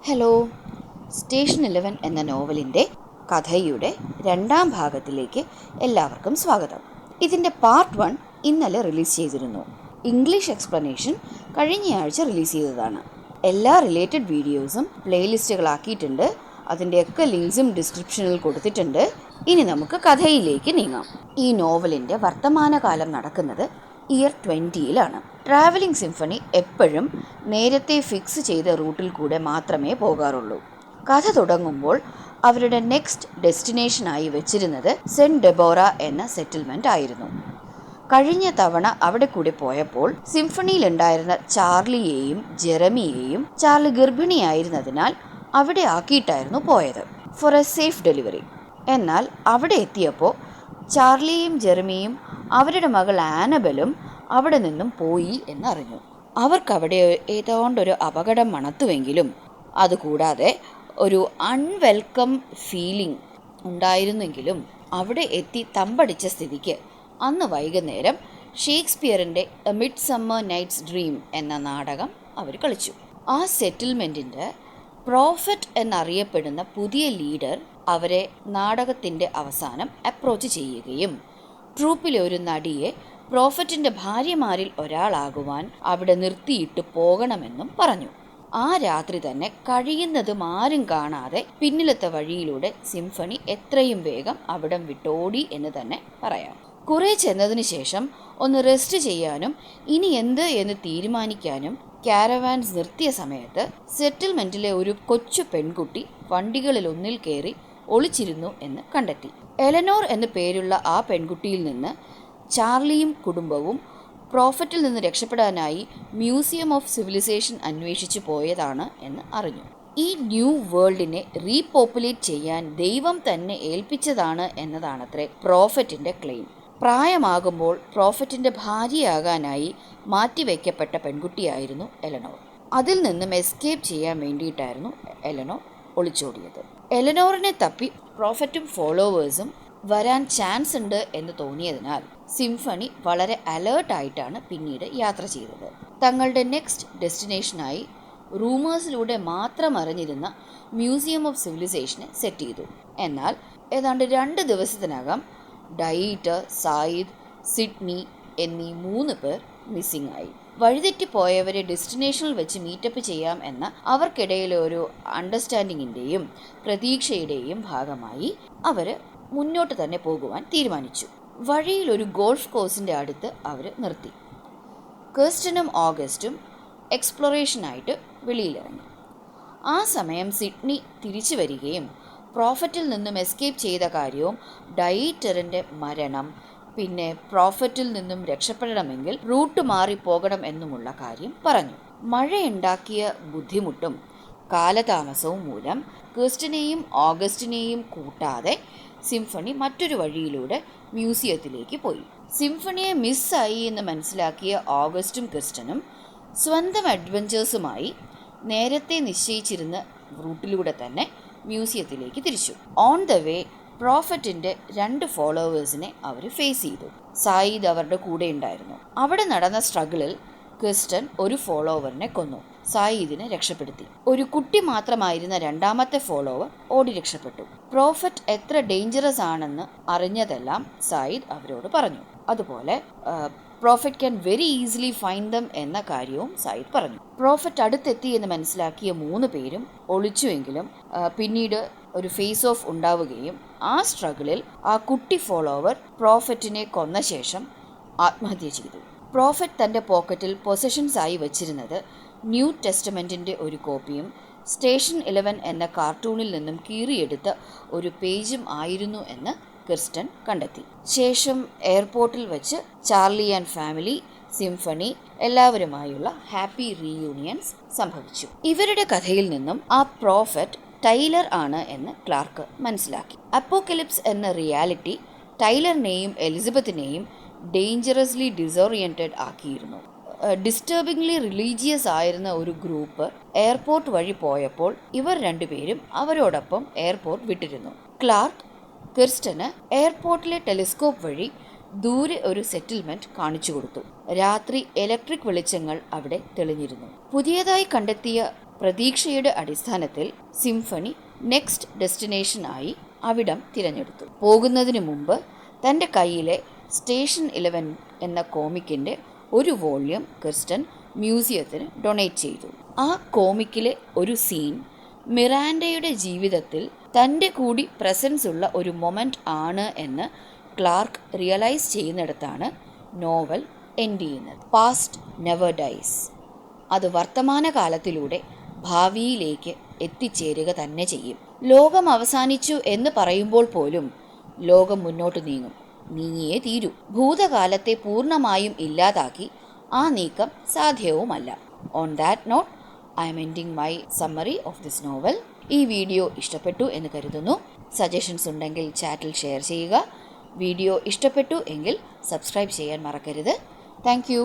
Hello. Station 11 എന്ന നോവലിൻ്റെ കഥയുടെ രണ്ടാം ഭാഗത്തിലേക്ക് എല്ലാവർക്കും സ്വാഗതം. ഇതിൻ്റെ പാർട്ട് 1 ഇന്നലെ റിലീസ് ചെയ്തിരുന്നു. ഇംഗ്ലീഷ് എക്സ്പ്ലനേഷൻ കഴിഞ്ഞയാഴ്ച റിലീസ് ചെയ്തതാണ്. എല്ലാ റിലേറ്റഡ് വീഡിയോസും പ്ലേലിസ്റ്റുകളാക്കിയിട്ടുണ്ട്. അതിൻ്റെയൊക്കെ ലിങ്ക്സും ഡിസ്ക്രിപ്ഷനിൽ കൊടുത്തിട്ടുണ്ട്. ഇനി നമുക്ക് കഥയിലേക്ക് നീങ്ങാം. ഈ നോവലിൻ്റെ വർത്തമാനകാലം നടക്കുന്നത് ഇയർ 20-ലാണ്. ട്രാവലിംഗ് സിംഫണി എപ്പോഴും നേരത്തെ ഫിക്സ് ചെയ്ത റൂട്ടിൽ കൂടെ മാത്രമേ പോകാറുള്ളൂ. കഥ തുടങ്ങുമ്പോൾ അവരുടെ നെക്സ്റ്റ് ഡെസ്റ്റിനേഷനായി വെച്ചിരുന്നത് സെൻറ്റ് ഡെബോറ എന്ന സെറ്റിൽമെൻ്റ് ആയിരുന്നു. കഴിഞ്ഞ തവണ അവിടെ കൂടി പോയപ്പോൾ സിംഫണിയിലുണ്ടായിരുന്ന ചാർലിയെയും ജെറമിയെയും ചാർലി ഗർഭിണിയായിരുന്നതിനാൽ അവിടെ ആക്കിയിട്ടായിരുന്നു പോയത് ഫോർ എ സേഫ് ഡെലിവറി. എന്നാൽ അവിടെ എത്തിയപ്പോൾ ചാർലിയും ജെറമിയും അവരുടെ മകൾ ആനബലും അവിടെ നിന്നും പോയി എന്നറിഞ്ഞു. അവർക്കവിടെ ഏതാണ്ടൊരു അപകടം മണത്തുവെങ്കിലും അതുകൂടാതെ ഒരു അൺവെൽക്കം ഫീലിംഗ് ഉണ്ടായിരുന്നെങ്കിലും അവിടെ എത്തി തമ്പടിച്ച സ്ഥിതിക്ക് അന്ന് വൈകുന്നേരം ഷേക്സ്പിയറിൻ്റെ a midsummer night's dream എന്ന നാടകം അവർ കളിച്ചു. ആ സെറ്റിൽമെൻറ്റിൻ്റെ പ്രോഫറ്റ് എന്നറിയപ്പെടുന്ന പുതിയ ലീഡർ അവരെ നാടകത്തിൻ്റെ അവസാനം അപ്രോച്ച് ചെയ്യുകയും ട്രൂപ്പിലെ ഒരു നടിയെ പ്രോഫറ്റിൻ്റെ ഭാര്യമാരിൽ ഒരാളാകുവാൻ അവിടെ നിർത്തിയിട്ട് പോകണമെന്നും പറഞ്ഞു. ആ രാത്രി തന്നെ കഴിയുന്നതും ആരും കാണാതെ പിന്നിലത്തെ വഴിയിലൂടെ സിംഫണി എത്രയും വേഗം അവിടം വിട്ടോടി എന്ന് തന്നെ പറയാം. കുറെ ചെന്നതിന് ശേഷം ഒന്ന് റെസ്റ്റ് ചെയ്യാനും ഇനി എന്ത് എന്ന് തീരുമാനിക്കാനും കാരവാൻസ് നിർത്തിയ സമയത്ത് സെറ്റിൽമെൻറ്റിലെ ഒരു കൊച്ചു പെൺകുട്ടി വണ്ടികളിലൊന്നിൽ കയറി ഒളിച്ചിരുന്നു എന്ന് കണ്ടെത്തി. എലനോർ എന്നു പേരുള്ള ആ പെൺകുട്ടിയിൽ നിന്ന് ചാർലിയും കുടുംബവും പ്രോഫറ്റിൽ നിന്ന് രക്ഷപ്പെടാനായി മ്യൂസിയം ഓഫ് സിവിലൈസേഷൻ അന്വേഷിച്ചു പോയതാണ് എന്ന് അറിഞ്ഞു. ഈ ന്യൂ വേൾഡിനെ റീപോപ്പുലേറ്റ് ചെയ്യാൻ ദൈവം തന്നെ ഏൽപ്പിച്ചതാണ് എന്നതാണത്രേ പ്രോഫറ്റിൻ്റെ ക്ലെയിം. പ്രായമാകുമ്പോൾ പ്രോഫറ്റിൻ്റെ ഭാര്യയാകാനായി മാറ്റിവെക്കപ്പെട്ട പെൺകുട്ടിയായിരുന്നു എലനോർ. അതിൽ നിന്നും എസ്കേപ്പ് ചെയ്യാൻ വേണ്ടിയിട്ടായിരുന്നു എലനോർ ഒളിച്ചോടിയത്. എലനോറിനെ തപ്പി പ്രോഫറ്റും ഫോളോവേഴ്സും വരാൻ ചാൻസ് ഉണ്ട് എന്ന് തോന്നിയതിനാൽ സിംഫണി വളരെ അലേർട്ടായിട്ടാണ് പിന്നീട് യാത്ര ചെയ്തത്. തങ്ങളുടെ നെക്സ്റ്റ് ഡെസ്റ്റിനേഷനായി റൂമേഴ്സിലൂടെ മാത്രം അറിഞ്ഞിരുന്ന മ്യൂസിയം ഓഫ് സിവിലൈസേഷനെ സെറ്റ് ചെയ്തു. എന്നാൽ ഏതാണ്ട് 2 ദിവസത്തിനകം ഡയീറ്റർ, സായിദ്, സിഡ്നി എന്നീ 3 പേർ മിസ്സിംഗ് ആയി. വഴിതെറ്റിപ്പോയവരെ ഡെസ്റ്റിനേഷനിൽ വെച്ച് മീറ്റപ്പ് ചെയ്യാം എന്ന അവർക്കിടയിലെ ഒരു അണ്ടർസ്റ്റാൻഡിങ്ങിൻ്റെയും പ്രതീക്ഷയുടെയും ഭാഗമായി അവർ മുന്നോട്ട് തന്നെ പോകുവാൻ തീരുമാനിച്ചു. വഴിയിൽ ഒരു ഗോൾഫ് കോഴ്സിൻ്റെ അടുത്ത് അവർ നിർത്തി. കിർസ്റ്റനും ഓഗസ്റ്റും എക്സ്പ്ലോറേഷനായിട്ട് വെളിയിലിറങ്ങി. ആ സമയം സിഡ്നി തിരിച്ചു വരികയും പ്രോഫറ്റിൽ നിന്നും എസ്കേപ്പ് ചെയ്ത കാര്യവും ഡയീറ്ററിൻ്റെ മരണം, പിന്നെ പ്രോഫറ്റിൽ നിന്നും രക്ഷപ്പെടണമെങ്കിൽ റൂട്ട് മാറിപ്പോകണം എന്നുമുള്ള കാര്യം പറഞ്ഞു. മഴയുണ്ടാക്കിയ ബുദ്ധിമുട്ടും കാലതാമസവും മൂലം കിർസ്റ്റനെയും ഓഗസ്റ്റിനെയും കൂട്ടാതെ സിംഫണി മറ്റൊരു വഴിയിലൂടെ മ്യൂസിയത്തിലേക്ക് പോയി. സിംഫണിയെ മിസ്സായി എന്ന് മനസ്സിലാക്കിയ ഓഗസ്റ്റും കിർസ്റ്റനും സ്വന്തം അഡ്വഞ്ചേഴ്സുമായി നേരത്തെ നിശ്ചയിച്ചിരുന്ന റൂട്ടിലൂടെ തന്നെ മ്യൂസിയത്തിലേക്ക് തിരിച്ചു. ഓൺ ദ വേ പ്രോഫറ്റിൻ്റെ 2 ഫോളോവേഴ്സിനെ അവർ ഫേസ് ചെയ്തു. സായിദ് അവരുടെ കൂടെ ഉണ്ടായിരുന്നു. അവിടെ നടന്ന സ്ട്രഗിളിൽ കിർസ്റ്റൻ ഒരു ഫോളോവറിനെ കൊന്നു. സായിദിനെ രക്ഷപ്പെടുത്തി. ഒരു കുട്ടി മാത്രമായിരുന്ന 2ാമത്തെ ഫോളോവർ ഓടി രക്ഷപ്പെട്ടു. പ്രോഫറ്റ് എത്ര ഡേഞ്ചറസ് ആണെന്ന് അറിഞ്ഞതെല്ലാം സായിദ് അവരോട് പറഞ്ഞു. അതുപോലെ prophet can very easily find dum എന്ന കാര്യവും സായിദ് പറഞ്ഞു. പ്രോഫറ്റ് അടുത്തെത്തി എന്ന് മനസ്സിലാക്കിയ 3 പേരും ഒളിച്ചുവെങ്കിലും പിന്നീട് ഒരു ഫേസ് ഓഫ് ഉണ്ടാവുകയും ആ സ്ട്രഗിളിൽ ആ കുട്ടി ഫോളോവർ പ്രോഫറ്റിനെ കൊന്ന ശേഷം ആത്മഹത്യ ചെയ്തു. പ്രോഫറ്റ് തൻ്റെ പോക്കറ്റിൽ പൊസഷൻസ് ആയി വച്ചിരുന്നത് ന്യൂ ടെസ്റ്റമെൻറ്റിൻ്റെ ഒരു കോപ്പിയും സ്റ്റേഷൻ 11 എന്ന കാർട്ടൂണിൽ നിന്നും കീറിയെടുത്ത ഒരു പേജും ആയിരുന്നു എന്ന് കിർസ്റ്റൻ കണ്ടെത്തി. ശേഷം എയർപോർട്ടിൽ വെച്ച് ചാർലി ആൻഡ് ഫാമിലി, സിംഫണി എല്ലാവരുമായുള്ള ഹാപ്പി റീയൂണിയൻസ് സംഭവിച്ചു. ഇവരുടെ കഥയിൽ നിന്നും ആ പ്രോഫറ്റ് ടൈലർ ആണ് എന്ന് ക്ലാർക്ക് മനസ്സിലാക്കി. അപ്പോക്കലിപ്സ് എന്ന റിയാലിറ്റി ടൈലറിനെയും എലിസബത്തിനെയും ഡേഞ്ചറസ്ലി ഡിസോറിയൻറ്റഡ് ആക്കിയിരുന്നു. ഡിസ്റ്റർബിംഗ്ലി റിലീജിയസ് ആയിരുന്ന ഒരു ഗ്രൂപ്പ് എയർപോർട്ട് വഴി പോയപ്പോൾ ഇവർ 2 പേരും അവരോടൊപ്പം എയർപോർട്ട് വിട്ടിരുന്നു. ക്ലാർക്ക് കിർസ്റ്റന് എയർപോർട്ടിലെ ടെലിസ്കോപ്പ് വഴി ദൂരെ ഒരു സെറ്റിൽമെന്റ് കാണിച്ചു കൊടുത്തു. രാത്രി ഇലക്ട്രിക് വെളിച്ചങ്ങൾ അവിടെ തെളിഞ്ഞിരുന്നു. പുതിയതായി കണ്ടെത്തിയ പ്രതീക്ഷയുടെ അടിസ്ഥാനത്തിൽ സിംഫണി നെക്സ്റ്റ് ഡെസ്റ്റിനേഷനായി അവിടം തിരഞ്ഞെടുത്തു. പോകുന്നതിന് മുമ്പ് തൻ്റെ കയ്യിലെ സ്റ്റേഷൻ 11 എന്ന കോമിക്കിൻ്റെ ഒരു വോള്യം ക്രിസ്റ്റൻ മ്യൂസിയത്തിന് ഡൊണേറ്റ് ചെയ്തു. ആ കോമിക്കിലെ ഒരു സീൻ മിറാൻഡയുടെ ജീവിതത്തിൽ തൻ്റെ കൂടി പ്രസൻസ് ഉള്ള ഒരു മൊമെൻ്റ് ആണ് എന്ന് ക്ലാർക്ക് റിയലൈസ് ചെയ്യുന്നിടത്താണ് നോവൽ എൻഡ് ചെയ്യുന്നത്. Past never dies. അത് വർത്തമാനകാലത്തിലൂടെ ഭാവിയിലേക്ക് എത്തിച്ചേരുക തന്നെ ചെയ്യും. ലോകം അവസാനിച്ചു എന്ന് പറയുമ്പോൾ പോലും ലോകം മുന്നോട്ട് നീങ്ങിയേ തീരൂ. ഭൂതകാലത്തെ പൂർണ്ണമായും ഇല്ലാതാക്കി ആ നീക്കം സാധ്യവുമല്ല. On that note I am ending my summary of this novel. ഈ വീഡിയോ ഇഷ്ടപ്പെട്ടു എന്ന് കരുതുന്നു. സജഷൻസ് ഉണ്ടെങ്കിൽ ചാറ്റിൽ ഷെയർ ചെയ്യുക. വീഡിയോ ഇഷ്ടപ്പെട്ടു എങ്കിൽ സബ്സ്ക്രൈബ് ചെയ്യാൻ മറക്കരുത്. Thank you.